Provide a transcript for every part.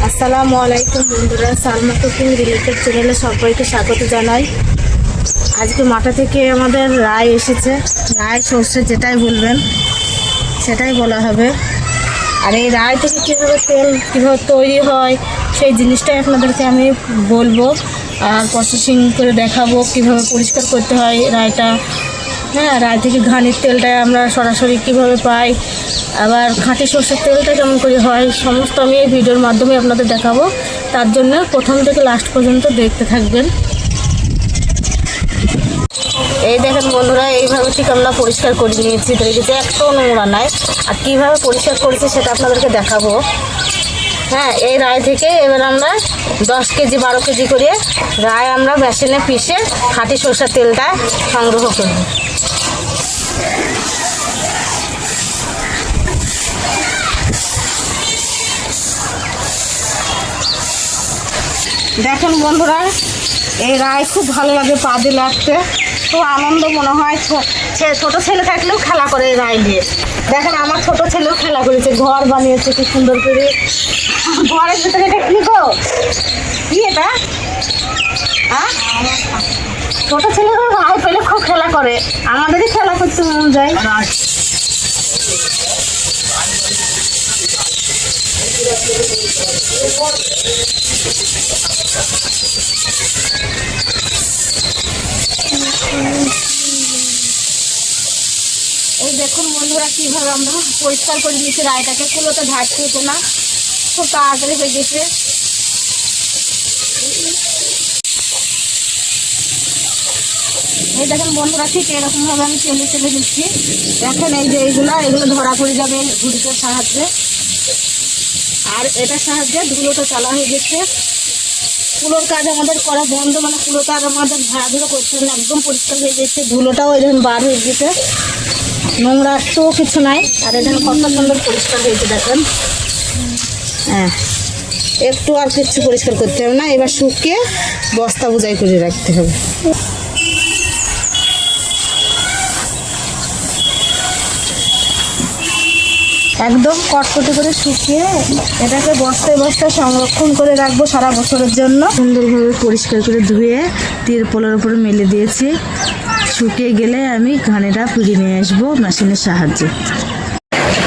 আসসালামু আলাইকুম বন্ধুরা, সালমা কুকিং রিলেটেড চ্যানেলে সবাইকে স্বাগত জানাই। আজকে মাঠা থেকে আমাদের রায় এসেছে। রায় সর্ষে যেটাই বলবেন সেটাই বলা হবে। আর এই রায় থেকে কীভাবে তেল কীভাবে তৈরি হয় সেই জিনিসটাই আপনাদেরকে আমি বলবো, আর প্রসেসিং করে দেখাবো কীভাবে পরিষ্কার করতে হয় রায়টা। হ্যাঁ, রায় থেকে ঘানির তেলটা আমরা সরাসরি কীভাবে পাই, আবার খাঁটি সর্ষের তেলটা কেমন করে হয়, সমস্ত আমি এই ভিডিওর মাধ্যমে আপনাদের দেখাবো। তার জন্য প্রথম থেকে লাস্ট পর্যন্ত দেখতে থাকবেন। এই দেখেন বন্ধুরা, এইভাবে ঠিক আমরা পরিষ্কার করে নিয়েছি, দেখেছি একটাও নোংরা নাই। আর কীভাবে পরিষ্কার করেছি সেটা আপনাদেরকে দেখাবো। হ্যাঁ, এই রায় থেকে এবার আমরা 10 কেজি 12 কেজি করে রায় আমরা মেশিনে পিষে খাঁটি সর্ষের তেলটা সংগ্রহ করব। দেখেন বন্ধুরা, এই রায় খুব ভালো লাগে পা দিয়ে লাগতে, খুব আনন্দ মনে হয়। ছোট ছেলে থাকলেও খেলা করে এই রায় দিয়ে। দেখেন আমার ছোট ছেলেও খেলা করেছে, ঘর বানিয়েছে কি সুন্দর করে। ঘরের ভিতরে এটা কি গো, কি এটা? হ্যাঁ, ছোট ছেলেরা রায় পেলে খুব খেলা করে, আমাদেরই খেলা করতে মন যায়। এই দেখুন বন্ধুরা, কীভাবে আমরা পরিষ্কার করে নিয়েছি রায়টাকে, কুলোতে ঝাড়তে হতো না, খুব তাড়াতাড়ি হয়ে গেছে। এই দেখেন বন্ধুরা, ঠিক এরকমভাবে আমি চেলে দিচ্ছি। দেখেন এই যে এগুলো ধরা পড়ে যাবে ঘুড়িটার সাহায্যে, আর এটার সাহায্যে ধুলোটা চালা হয়ে গেছে। কুলোর কাজ আমাদের করা বন্ধ, মানে কুলোটা আর আমাদের ঝাড়াঝুড়ো করতে হবে না, একদম পরিষ্কার হয়ে গেছে। ধুলোটাও এই দেখেন বার হয়ে গেছে, নোংরা তো কিছু নাই। আর এখানে কত সুন্দর পরিষ্কার হয়েছে দেখেন। হ্যাঁ, একটু আর কিছু পরিষ্কার করতে হবে না। এবার শুকিয়ে বস্তা বোঝাই করে রাখতে হবে। একদম কটকটে করে শুকিয়ে এটাকে বস্তায় বস্তায় সংরক্ষণ করে রাখবো সারা বছরের জন্য। সুন্দরভাবে পরিষ্কার করে ধুয়ে তিরপলের উপরে মেলে দিয়েছি। শুকিয়ে গেলে আমি ঘানিটা পুড়িয়ে নিয়ে আসবো মেশিনের সাহায্যে।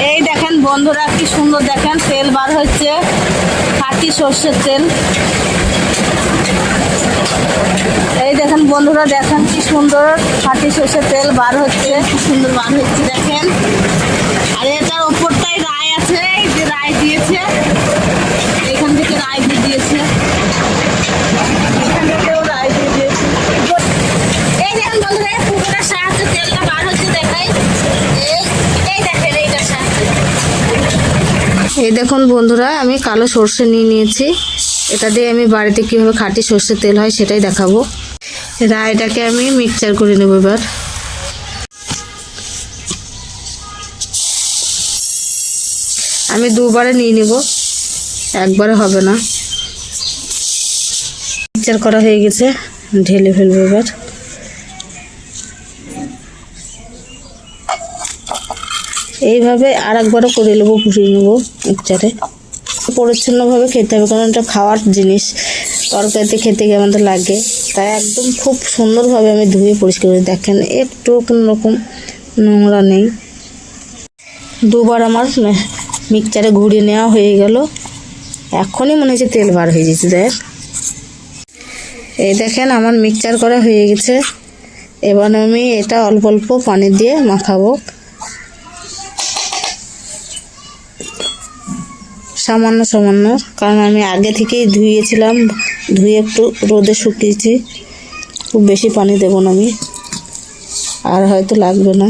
এই দেখেন বন্ধুরা, কি সুন্দর দেখেন তেল বার হচ্ছে, খাঁটি সর্ষের তেল। এই দেখেন বন্ধুরা, দেখেন কি সুন্দর খাঁটি সর্ষের তেল বার হচ্ছে, কি সুন্দর বার হচ্ছে দেখেন। আর এটার ওপরটাই রায় আছে, এই যে রায় দিয়েছে, এখান থেকে রায় দিয়ে দিয়েছে, এখান থেকেও রায় দিয়ে দিয়েছে। এই দেখেন বন্ধুরা, পুরোটার সাহায্যে তেলটা বার হচ্ছে দেখাই। এই দেখেন এইটার সাহায্যে। এই দেখুন বন্ধুরা, আমি কালো সর্ষে নিয়ে নিয়েছি। এটা দিয়ে আমি বাড়িতে কীভাবে খাঁটি সর্ষের তেল হয় সেটাই দেখাবো। রায়টাকে আমি মিক্সচার করে নেব। এবার আমি দুবারে নিয়ে নেব, একবারে হবে না। মিক্সচার করা হয়ে গেছে, ঢেলে ফেলবো। এবার এইভাবে আর একবারও করে নেবো, পুড়িয়ে নেবো মিক্সচারে। পরিচ্ছন্নভাবে খেতে হবে, কারণ এটা খাওয়ার জিনিস, তরকারিতে খেতে গিয়ে আমাদের লাগে। তাই একদম খুব সুন্দরভাবে আমি ধুয়ে পরিষ্কার করে, দেখেন একটু কোনো রকম নোংরা নেই। দুবার আমার মিক্সচারে ঘুরিয়ে নেওয়া হয়ে গেল। এখনই মনে হচ্ছে তেল বার হয়ে গেছে। দেখ, এই দেখেন আমার মিক্সচার করা হয়ে গেছে। এবার আমি এটা অল্প অল্প পানি দিয়ে মাখাবো, সামান্য সামান্য, কারণ আমি আগে থেকেই ধুয়েছিলাম, ধুয়ে একটু রোদে শুকিয়েছি। খুব বেশি পানি দেব না আমি, আর হয়তো লাগবে না,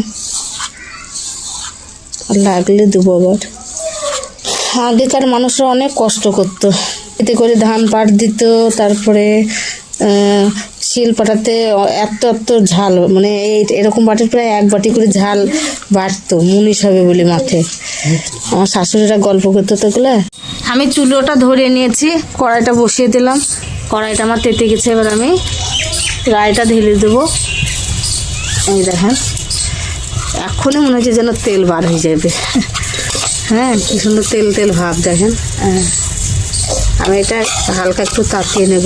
লাগলে দেবো আবার। আগেকার মানুষরা অনেক কষ্ট করতো, এতে করে ধান পাট দিত, তারপরে শিল পাটাতে এত এত ঝাল, মানে এরকম বাটির প্রায় এক বাটি করে ঝাল বাটতো মুনিশ হবে বলে মাঠে। আমার শাশুড়িরা গল্প করতো তো এগুলো। আমি চুলোটা ধরে নিয়েছি, কড়াইটা বসিয়ে দিলাম। কড়াইটা আমার তেতে গেছে, এবার আমি রায়টা ঢেলে দেবো। এই দেখেন, এখনই মনে হচ্ছে যেন তেল বার হয়ে যাবে। হ্যাঁ, কি সুন্দর তেল তেল ভাব দেখেন। আর আমি এটা হালকা একটু তাতিয়ে নেব।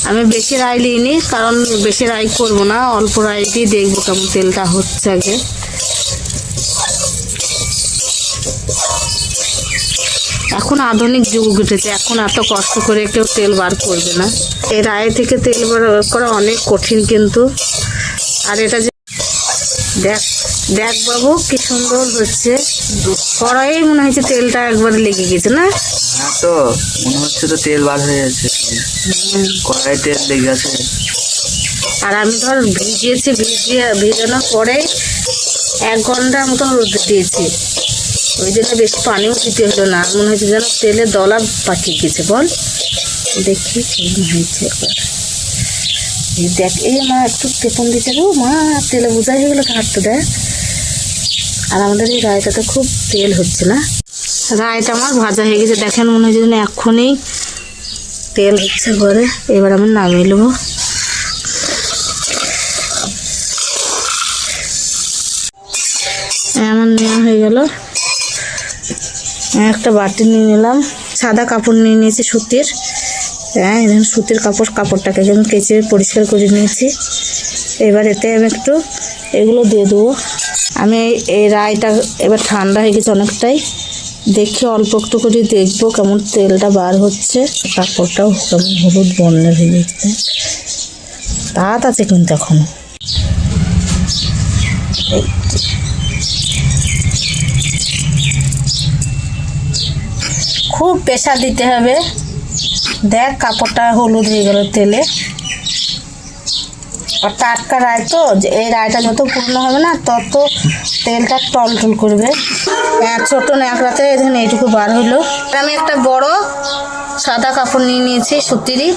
আমি বেশি রাই নিইনি, কারণ বেশি রাই করবো না, অল্প রাই দিয়ে দেখবো কেমন তেলটা হচ্ছে আগে। এখন আধুনিক যুগ উঠেছে, এখন এত কষ্ট করে কেউ তেল বার করবে না। এই রাই থেকে তেল বার করা অনেক কঠিন কিন্তু। আর এটা যে দেখ দেখ বাবু কি সুন্দর হচ্ছে, কড়াই মনে হচ্ছে তেলটা একবার লেগে গেছে না? হ্যাঁ তো মনে হচ্ছে তো তেল বার হয়ে যাচ্ছে, কড়াই তেল লেগে গেছে। আর আমি ধর ভিজানোর পরে 1 ঘন্টার মতো রোদে দিয়েছি, ওই জন্য বেশি পানিও দিতে হলো না। মনে হচ্ছে যেন তেলে দলা পাকিয়ে গেছে। বল দেখি কেমন হয়েছে একবার। এই দেখ, এই মা একটু তেপন দিতে গো মা, তেলে বোঝাই হয়ে গেলো হাঁটতে দেখ। আর আমাদের এই রায়টাতে খুব তেল হচ্ছে না। রায়টা আমার ভাজা হয়ে গেছে, দেখেন মনে হচ্ছে যেন এক্ষুনি তেল হচ্ছে ঘরে। এবার আমি নামিয়ে নেবো। আমার নেওয়া হয়ে গেল। একটা বাটি নিয়ে নিলাম, সাদা কাপড় নিয়ে নিয়েছি সুতির। হ্যাঁ, এখানে সুতির কাপড়টাকে যেমন কেচে পরিষ্কার করে নিয়েছি। এবার এতে আমি একটু এগুলো দিয়ে দেবো। আমি এই রাইটা এবার ঠান্ডা হয়ে গেছে অনেকটাই, দেখি অল্প একটু করে দেখবো কেমন তেলটা বার হচ্ছে। কাপড়টাও কেমন হলুদ বর্ণের হয়ে গেছে, তাঁত আছে কিন্তু এখনো। খুব প্রেসার দিতে হবে। দেখ কাপড়টা হলুদ হয়ে গেল তেলে। আর টাটকা রায় তো, এই রায়টা যত পুরনো হবে না তত তেলটা টলটল করবে। ছোট ন্যাকড়াতে দেখুন এইটুকু বার হলো। আমি একটা বড় সাদা কাপড় নিয়ে নিয়েছি সুতিরই।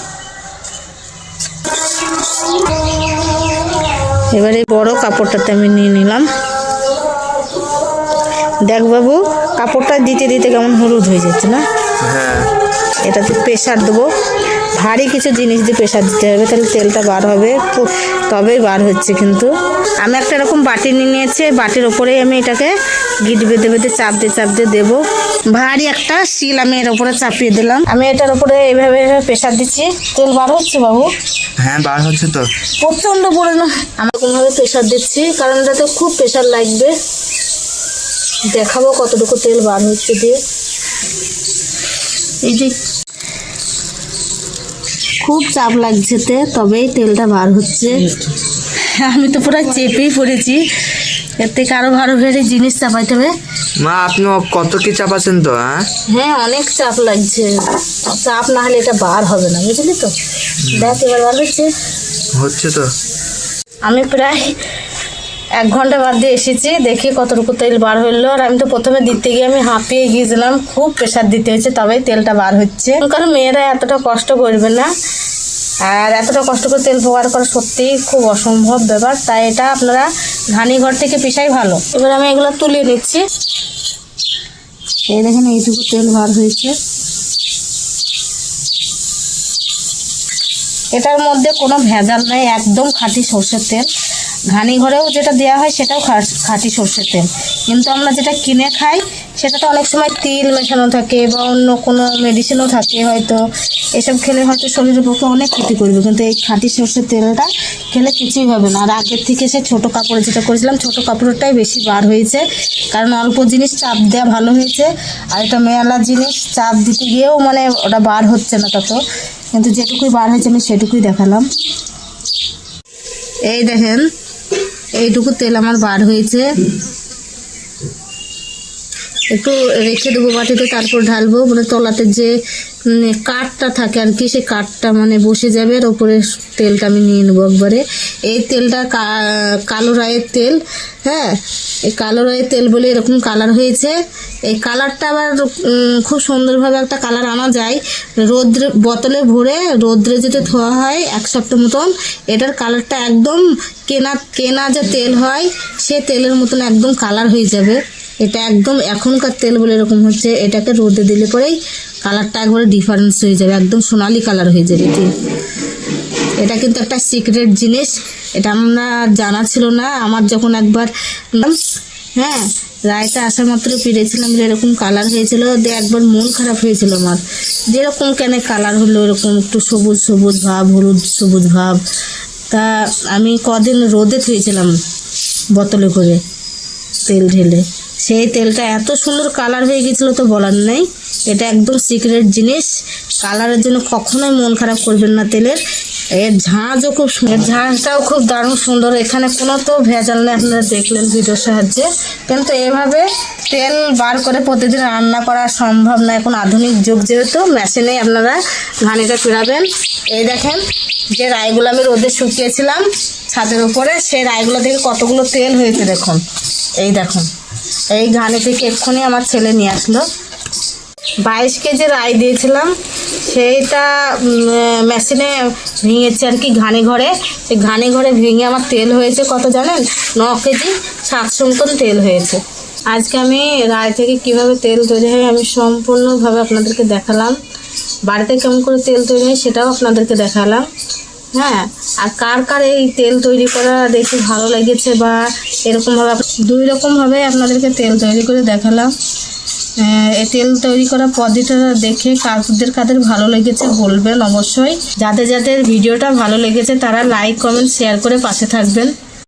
এবার এই বড় কাপড়টাতে আমি নিয়ে নিলাম। দেখ বাবু, কাপড়টা দিতে দিতে কেমন হলুদ হয়ে যাচ্ছে না? হ্যাঁ, এটাতে প্রেসার দেবো, ভারী কিছু জিনিস দিয়ে প্রেসার দিতে হবে, তাহলে তেলটা বার হবে, তবেই বার হচ্ছে। কিন্তু আমি একটা এরকম বাটি নিয়ে নিয়েছি, বাটির ওপরেই আমি এটাকে গিট বেঁধে বেঁধে চাপ দিয়ে দেবো। ভারী একটা শিল আমি এর উপরে চাপিয়ে দিলাম। আমি এটার উপরে এইভাবে প্রেসার দিচ্ছি। তেল বার হচ্ছে বাবু? হ্যাঁ বার হচ্ছে তো, প্রচণ্ড পড়ে না। আমি এরকমভাবে প্রেসার দিচ্ছি, কারণ এটাতে খুব প্রেসার লাগবে। দেখাবো কতটুকু তেল বার হচ্ছে দিয়ে। এই যে খুব চাপ লাগছে, তবেই তেলটা বার হচ্ছে। আমি তো পুরো চেপেই পড়েছি, এর থেকে আরো ভালো ভারী জিনিস চাপাইতে হবে। মা আপনি কত কি চাপাচ্ছেন তো? হ্যাঁ, অনেক চাপ লাগছে, চাপ না হলে এটা বার হবে না, বুঝলি তো? দেখ এবার বার হচ্ছে তো। আমি প্রায় 1 ঘন্টা বাদ দিয়ে এসেছি, দেখি কতটুকু তেল বার হইলো। আর আমি তো প্রথমে দিতে গিয়ে আমি হাঁপিয়ে গিয়েছিলাম, খুব প্রেসার দিতে হয়েছে তবেই তেলটা বার হচ্ছে। কারণ মেয়েরা এতটা কষ্ট করবে না, আর এতটা কষ্ট করে তেল বার করা সত্যিই খুব অসম্ভব ব্যাপার। তাই এটা আপনারা ঘানি ঘর থেকে পিসাই ভালো। এবার আমি এগুলো তুলে নিচ্ছি। এই দেখেন এইটুকু তেল বার হয়েছে। এটার মধ্যে কোনো ভেজাল নেই, একদম খাঁটি সরষের তেল। ঘানি ঘরেও যেটা দেওয়া হয় সেটাও খাঁটি সরষের তেল, কিন্তু আমরা যেটা কিনে খাই সেটাতে অনেক সময় তিল মেশানো থাকে বা অন্য কোনো মেডিসিনও থাকে, হয়তো এসব খেলে হয়তো শরীরের পক্ষে অনেক ক্ষতি করবে। কিন্তু এই খাঁটি সরষের তেলটা খেলে কিছুই হবে না। আর আগের থেকে সে ছোটো কাপড়ে যেটা করেছিলাম, ছোটো কাপড়টাই বেশি বার হয়েছে, কারণ অল্প জিনিস চাপ দেওয়া ভালো হয়েছে। আর এটা মেলা জিনিস চাপ দিতে গিয়েও মানে ওটা বার হচ্ছে না তত, কিন্তু যেটুকুই বার হয়েছে আমি সেটুকুই দেখালাম। এই দেখেন এইটুকু তেল আমার বার হয়েছে। একটু রেখে দেবো বাটিতে, তারপর ঢালবো। মানে তলাতে যে কাঠটা থাকে আর কি, সেই কাঠটা মানে বসে যাবে, আর ওপরে তেলটা আমি নিয়ে নেবো একবারে। এই তেলটা কালো রায়ের তেল। হ্যাঁ, এই কালো রায়ের তেল বলে এরকম কালার হয়েছে। এই কালারটা আবার খুব সুন্দরভাবে একটা কালার আনা যায় রোদ্রে, বোতলে ভরে রোদ্রে যেতে ধোয়া হয় 1 সপ্তাহ মতন। এটার কালারটা একদম কেনা যে তেল হয় সে তেলের মতন একদম কালার হয়ে যাবে। এটা একদম এখনকার তেল বলে এরকম হচ্ছে। এটাকে রোদে দিলে পরেই কালারটা একবারে ডিফারেন্স হয়ে যাবে, একদম সোনালি কালার হয়ে যাবে। এটা কিন্তু একটা সিক্রেট জিনিস, এটা আমরা জানা ছিল না। আমার যখন একবার হ্যাঁ রায়টা আসা মাত্র পেরেছিলাম যে এরকম কালার হয়েছিল, দিয়ে একবার মন খারাপ হয়েছিল আমার, যেরকম কেন কালার হলো এরকম একটু সবুজ সবুজ ভাব, হলুদ সবুজ ভাব। তা আমি কদিন রোদে থুয়েছিলাম বোতলে করে তেল ঢেলে, সেই তেলটা এত সুন্দর কালার হয়ে গেছিলো তো বলার নেই। এটা একদম সিক্রেট জিনিস, কালারের জন্য কখনোই মন খারাপ করবেন না তেলের। এর ঝাঁঝও খুব সুন্দর, ঝাঁঝটাও খুব দারুণ সুন্দর, এখানে কোনো তো ভেজাল নেই, আপনারা দেখলেন ভিডিওর সাহায্যে। কিন্তু এভাবে তেল বার করে প্রতিদিন রান্না করা সম্ভব না, এখন আধুনিক যুগ যেহেতু, মেশিনেই আপনারা ঘানিটা পেরাবেন। এই দেখেন যে রায়গুলো আমি রোদে শুকিয়েছিলাম ছাদের উপরে, সেই রায়গুলো থেকে কতগুলো তেল হয়েছে দেখুন। এই দেখুন, এই ঘানি থেকে এক্ষুনি আমার ছেলে নিয়ে আসলো 22 কেজি রাই দিয়েছিলাম, সেইটা মেশিনে ভেঙেছে আর কি ঘানি ঘরে। সেই ঘানি ঘরে ভেঙে আমার তেল হয়েছে কত জানেন, 9 কেজি 700 মতন তেল হয়েছে। আজকে আমি রায় থেকে কিভাবে তেল তৈরি হয় আমি সম্পূর্ণভাবে আপনাদেরকে দেখালাম, বাড়িতে কেমন করে তেল তৈরি হয় সেটাও আপনাদেরকে দেখালাম। হ্যাঁ, আর কার কার এই তেল তৈরি করা দেখে ভালো লেগেছে বা এরকমভাবে 2 রকমভাবে আপনাদেরকে তেল তৈরি করে দেখালাম। এই তেল তৈরি করা পদ্ধতিটা দেখে কাদের ভালো লেগেছে বলবেন অবশ্যই। যাদের যাদের ভিডিওটা ভালো লেগেছে তারা লাইক কমেন্ট শেয়ার করে পাশে থাকবেন।